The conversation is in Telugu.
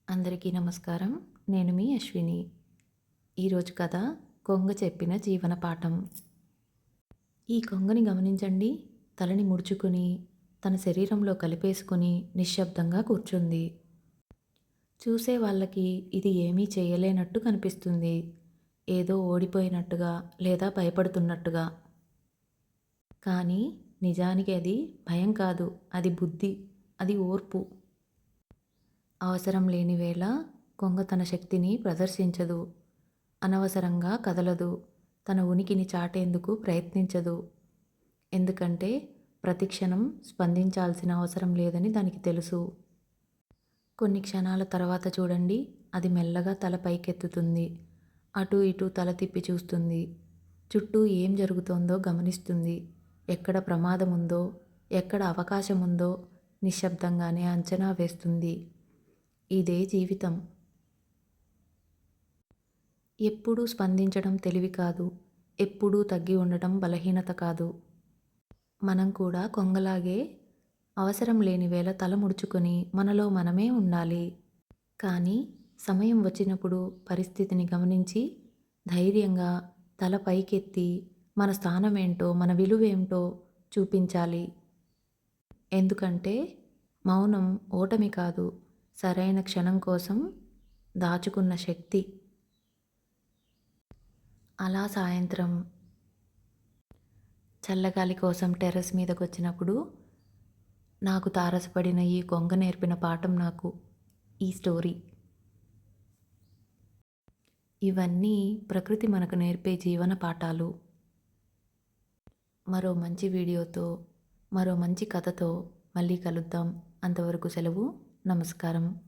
అందరికీ నమస్కారం. నేను మీ అశ్విని. ఈరోజు కథ కొంగ చెప్పిన జీవన పాఠం. ఈ కొంగని గమనించండి. తలని ముడుచుకుని, తన శరీరంలో కలిపేసుకుని నిశ్శబ్దంగా కూర్చుంది. చూసే వాళ్ళకి ఇది ఏమీ చేయలేనట్టు కనిపిస్తుంది. ఏదో ఓడిపోయినట్టుగా లేదా భయపడుతున్నట్టుగా. కానీ నిజానికి అది భయం కాదు. అది బుద్ధి. అది ఓర్పు. అవసరం లేని వేళ కొంగ తన శక్తిని ప్రదర్శించదు. అనవసరంగా కదలదు. తన ఉనికిని చాటేందుకు ప్రయత్నించదు. ఎందుకంటే ప్రతిక్షణం స్పందించాల్సిన అవసరం లేదని దానికి తెలుసు. కొన్ని క్షణాల తర్వాత చూడండి, అది మెల్లగా తల పైకెత్తుతుంది. అటూ ఇటూ తల తిప్పి చూస్తుంది. చుట్టూ ఏం జరుగుతోందో గమనిస్తుంది. ఎక్కడ ప్రమాదం ఉందో, ఎక్కడ అవకాశం ఉందో నిశ్శబ్దంగానే అంచనా వేస్తుంది. ఇదే జీవితం. ఎప్పుడూ స్పందించడం తెలివి కాదు. ఎప్పుడూ తగ్గి ఉండటం బలహీనత కాదు. మనం కూడా కొంగలాగే అవసరం లేని వేళ తల ముడుచుకొని మనలో మనమే ఉండాలి. కానీ సమయం వచ్చినప్పుడు పరిస్థితిని గమనించి ధైర్యంగా తల పైకెత్తి మన స్థానమేంటో, మన విలువేంటో చూపించాలి. ఎందుకంటే మౌనం ఓటమి కాదు, సరైన క్షణం కోసం దాచుకున్న శక్తి. అలా సాయంత్రం చల్లగాలి కోసం టెర్రస్ మీదకొచ్చినప్పుడు నాకు తారసపడిన ఈ కొంగ నేర్పిన పాఠం నాకు ఈ స్టోరీ. ఇవన్నీ ప్రకృతి మనకు నేర్పే జీవన పాఠాలు. మరో మంచి వీడియోతో, మరో మంచి కథతో మళ్ళీ కలుద్దాం. అంతవరకు సెలవు. నమస్కారం.